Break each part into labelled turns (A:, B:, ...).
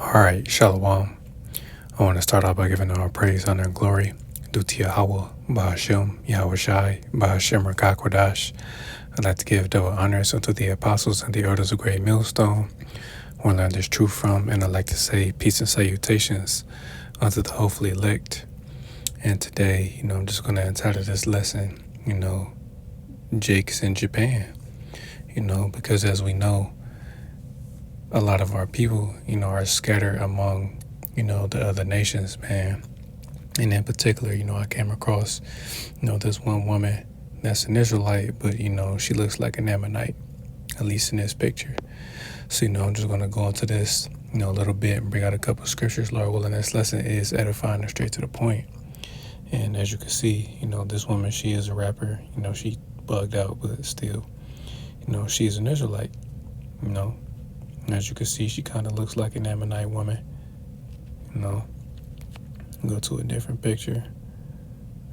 A: All right, Shalom. I want to start off by giving all praise, honor, and glory due to Yahweh, Bahashem, Yahweh Shai, Bahashem, Rakakwadash. I'd like to give double honors unto the apostles and the elders of Great Millstone, who I learned this truth from, and I'd like to say peace and salutations unto the hopefully elect. And today, I'm just going to entitle this lesson, Jake's in Japan, because as we know, a lot of our people, are scattered among, the other nations, man. And in particular, I came across, this one woman that's an Israelite, but, she looks like an Ammonite, at least in this picture. So, I'm just going to go into this, a little bit and bring out a couple of scriptures, Lord willing. This lesson is edifying and straight to the point. And as you can see, this woman, she is a rapper. She bugged out, but still, she's an Israelite, As you can see, she kind of looks like an Ammonite woman, Go to a different picture.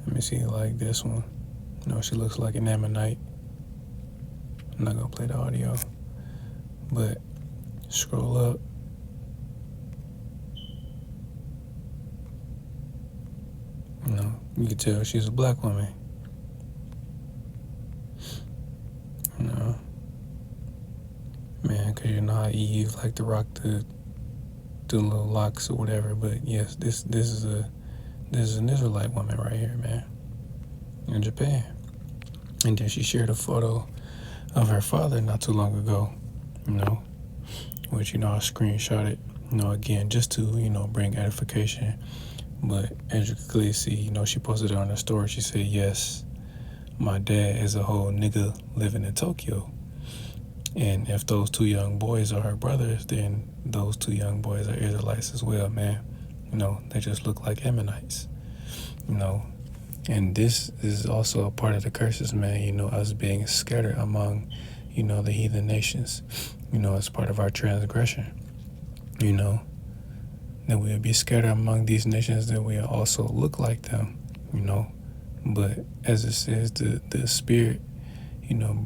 A: Let me see, like this one. She looks like an Ammonite. I'm not going to play the audio, but scroll up. You can tell she's a black woman. Man, because how Eve like to rock the little locks or whatever. But yes, this is an Israelite woman right here, man, in Japan. And then she shared a photo of her father not too long ago, which I screenshot it, again, just to bring edification. But as you can clearly see, she posted it on her story. She said, "Yes, my dad is a whole nigga living in Tokyo." And if those two young boys are her brothers, then those two young boys are Israelites as well, man. They just look like Ammonites, And this is also a part of the curses, man, us being scattered among, the heathen nations, as part of our transgression, that we'll be scattered among these nations, that we also look like them, But as it says, the Spirit,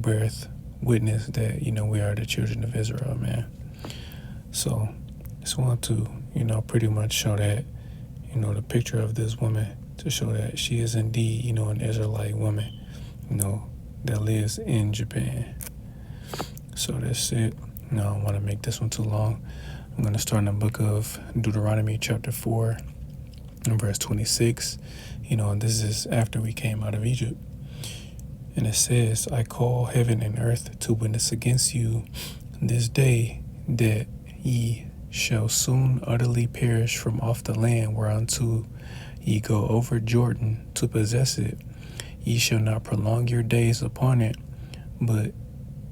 A: beareth witness that, we are the children of Israel, man. So just want to, pretty much show that, the picture of this woman, to show that she is indeed, an Israelite woman, that lives in Japan. So that's it. I don't want to make this one too long. I'm going to start in the book of Deuteronomy chapter 4 and verse 26. And this is after we came out of Egypt. And it says, "I call heaven and earth to witness against you this day that ye shall soon utterly perish from off the land whereunto ye go over Jordan to possess it. Ye shall not prolong your days upon it, but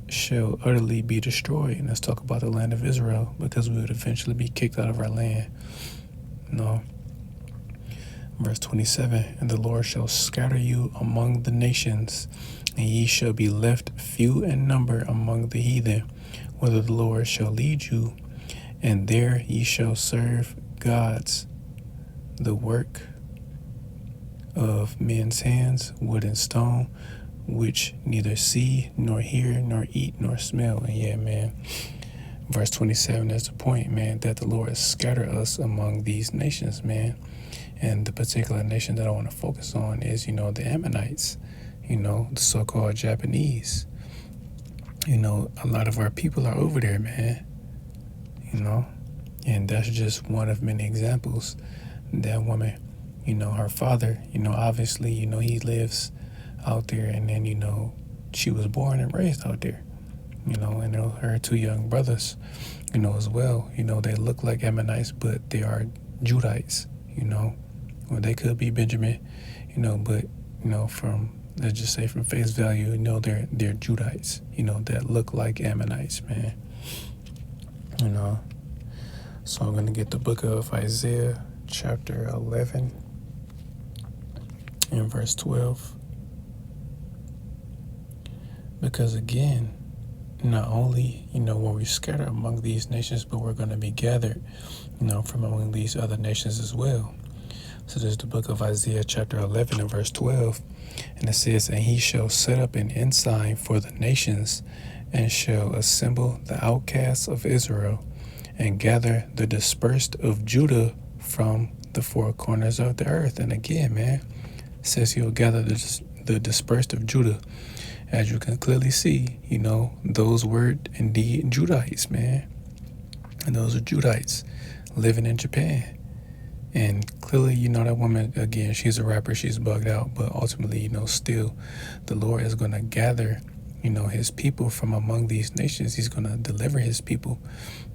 A: shall utterly be destroyed." And let's talk about the land of Israel, because we would eventually be kicked out of our land. Verse 27, "And the Lord shall scatter you among the nations, and ye shall be left few in number among the heathen, whither the Lord shall lead you, and there ye shall serve gods, the work of men's hands, wood and stone, which neither see, nor hear, nor eat, nor smell." And yeah, man, verse 27 is the point, man, that the Lord scatter us among these nations, man. And the particular nation that I want to focus on is, the Ammonites, the so-called Japanese. A lot of our people are over there, man, and that's just one of many examples. That woman, her father, obviously, he lives out there, and then, she was born and raised out there, and her two young brothers, as well, they look like Ammonites, but they are Judites, or they could be Benjamin, but, from, let's just say from face value, they're Judites, that look like Ammonites, man, So I'm going to get the book of Isaiah, chapter 11, and verse 12. Because again, not only, when we scatter among these nations, but we're going to be gathered, from among these other nations as well. So there's the book of Isaiah chapter 11 and verse 12. And it says, "And he shall set up an ensign for the nations, and shall assemble the outcasts of Israel, and gather the dispersed of Judah from the four corners of the earth. And again, man, it says he'll gather the dispersed of Judah. As you can clearly see, those were indeed Judites, man. And those are Judites living in Japan. And clearly, that woman, again, she's a rapper, she's bugged out, but ultimately, still the Lord is going to gather, his people from among these nations. He's going to deliver his people,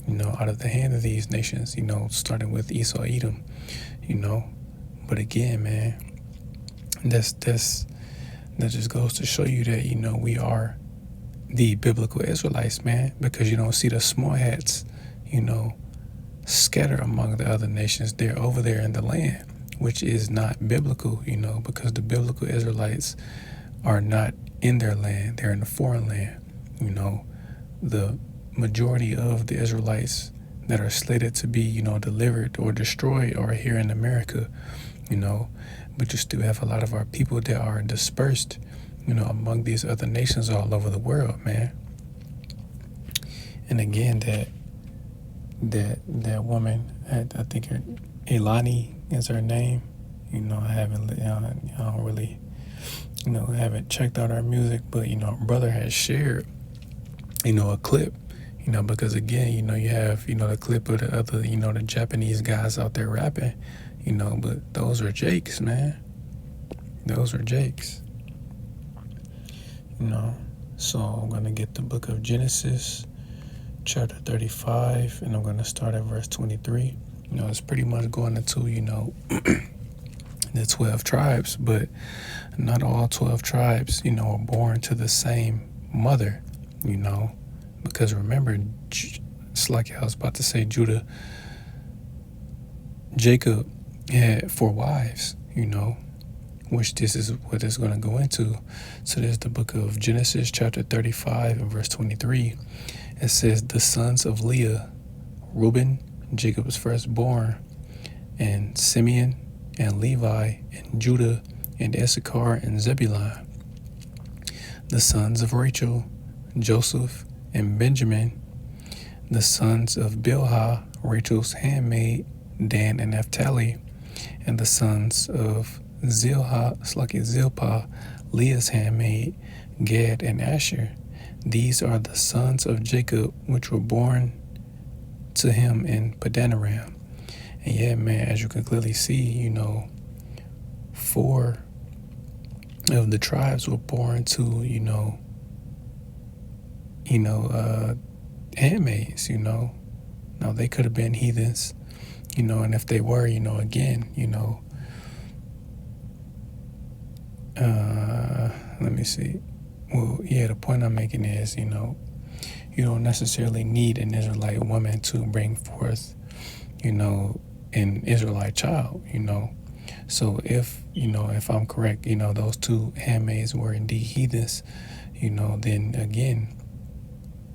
A: out of the hand of these nations, starting with Esau, Edom, But again, man, that just goes to show you that, we are the biblical Israelites, man, because you don't see the small hats, scatter among the other nations. They're over there in the land, which is not biblical, because the biblical Israelites are not in their land. They're in the foreign land. The majority of the Israelites that are slated to be, delivered or destroyed are here in America, but you still have a lot of our people that are dispersed, among these other nations all over the world, man. And again, that woman, I think Elani is her name. I don't really, haven't checked out her music, but brother has shared, a clip, because again, you have, the clip of the other, the Japanese guys out there rapping, but those are Jakes, man. Those are Jakes. So I'm gonna get the book of Genesis, chapter 35, and I'm going to start at verse 23. It's pretty much going into, the 12 tribes, but not all 12 tribes, are born to the same mother, because remember, it's like I was about to say, Jacob had 4 wives, which this is what it's going to go into. So there's the book of Genesis, chapter 35, and verse 23. It says, the sons of Leah, Reuben, Jacob's firstborn, and Simeon, and Levi, and Judah, and Issachar, and Zebulun. The sons of Rachel, Joseph, and Benjamin. The sons of Bilhah, Rachel's handmaid, Dan and Naphtali. And the sons of Zilpah, Leah's handmaid, Gad and Asher. These are the sons of Jacob, which were born to him in Padanaram. And yeah, man, as you can clearly see, 4 of the tribes were born to, handmaids, Now, they could have been heathens, and if they were, again, let me see. Well, yeah, the point I'm making is, you don't necessarily need an Israelite woman to bring forth, an Israelite child, So if I'm correct, those 2 handmaids were indeed heathens, then again,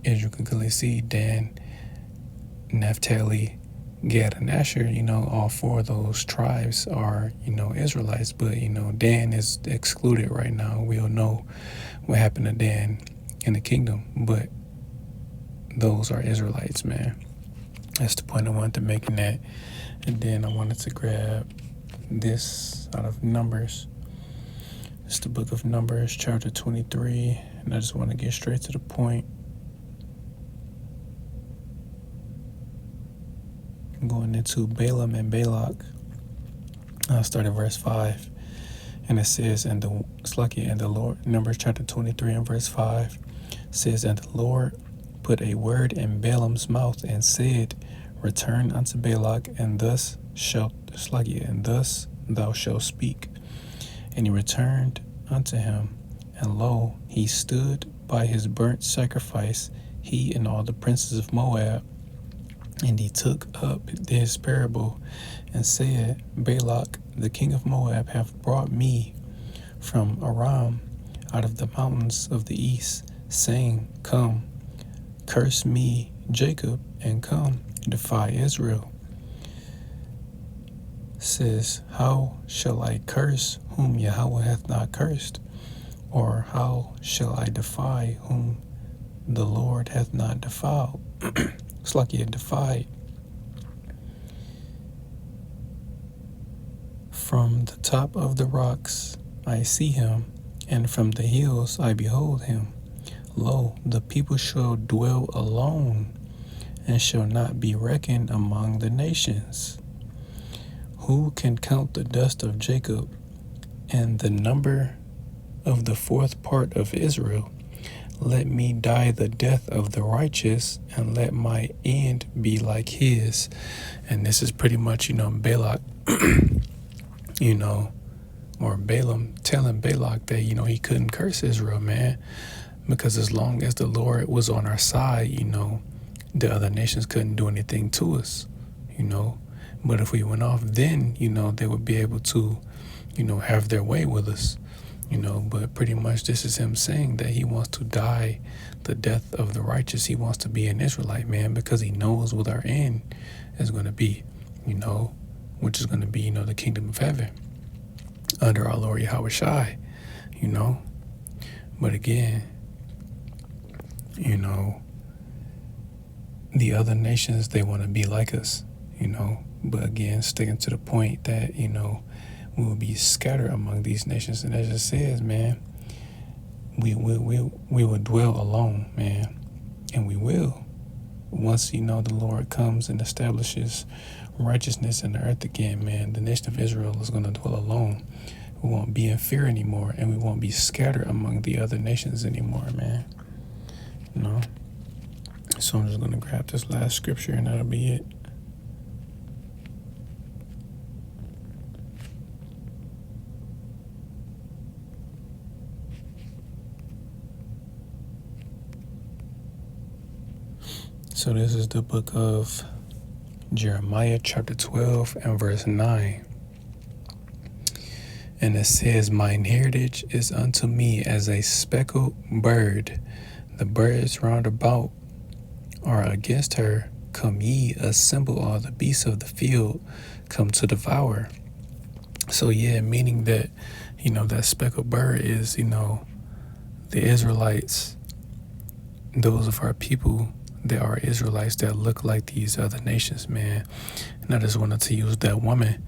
A: as you can clearly see, Dan, Naphtali, Gad, and Asher, all 4 of those tribes are, Israelites, but, Dan is excluded right now. We all know what happened to Dan in the kingdom, but those are Israelites, man. That's the point I wanted to make in that. And then I wanted to grab this out of Numbers. It's the book of Numbers, chapter 23, and I just want to get straight to the point. I'm going into Balaam and Balak. I'll start at verse 5. And it says, and the Lord, Numbers chapter 23 and verse 5, says, and the Lord put a word in Balaam's mouth and said, return unto Balak, and thus thou shalt speak. And he returned unto him, and lo, he stood by his burnt sacrifice, he and all the princes of Moab. And he took up his parable and said, Balak, the king of Moab, hath brought me from Aram out of the mountains of the east, saying, come, curse me, Jacob, and come, defy Israel. Says, how shall I curse whom Yahweh hath not cursed? Or how shall I defy whom the Lord hath not defiled? It's like he had defied, From the top of the rocks I see him, and from the hills I behold him. Lo, the people shall dwell alone, and shall not be reckoned among the nations. Who can count the dust of Jacob, and the number of the fourth part of Israel? Let me die the death of the righteous, and let my end be like his. And this is pretty much, Balak, or Balaam telling Balak that, he couldn't curse Israel, man, because as long as the Lord was on our side, the other nations couldn't do anything to us, But if we went off, then, they would be able to, have their way with us. But pretty much this is him saying that he wants to die the death of the righteous. He wants to be an Israelite, man, because he knows what our end is going to be, which is going to be, the kingdom of heaven under our Lord Yahweh Shai, But again, the other nations, they want to be like us, But again, sticking to the point that, we will be scattered among these nations. And as it says, man, we will dwell alone, man. And we will. Once, the Lord comes and establishes righteousness in the earth again, man, the nation of Israel is going to dwell alone. We won't be in fear anymore, and we won't be scattered among the other nations anymore, man. So I'm just going to grab this last scripture, and that'll be it. So this is the book of Jeremiah chapter 12 and verse 9. And it says, mine heritage is unto me as a speckled bird. The birds round about are against her. Come ye, assemble all the beasts of the field, come to devour. So yeah, meaning that, that speckled bird is, the Israelites, those of our people. There are Israelites that look like these other nations, man. And I just wanted to use that woman,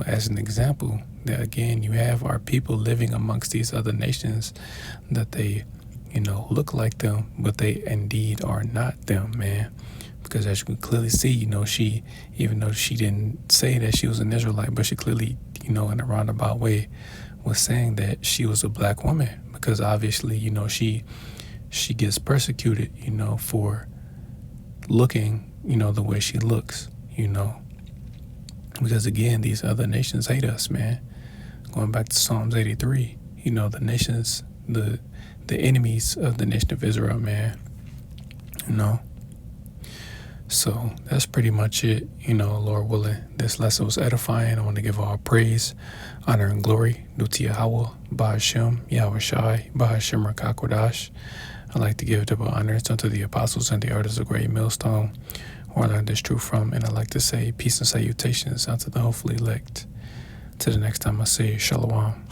A: as an example. That again, you have our people living amongst these other nations that they, look like them, but they indeed are not them, man. Because as you can clearly see, she, even though she didn't say that she was an Israelite, but she clearly, in a roundabout way, was saying that she was a black woman. Because obviously, she gets persecuted, for looking, the way she looks, Because again, these other nations hate us, man. Going back to Psalms 83, the nations, the enemies of the nation of Israel, man. So that's pretty much it, Lord willing. This lesson was edifying. I want to give all praise, honor, and glory due to Yahweh, Ba'ashem, Yahweh Shai, Ba'ashem Rakakwadash. I'd like to give double honors unto the apostles and the elders of Great Millstone, where I learned this truth from. And I'd like to say peace and salutations unto the hopefully elect. Till the next time I say Shalom.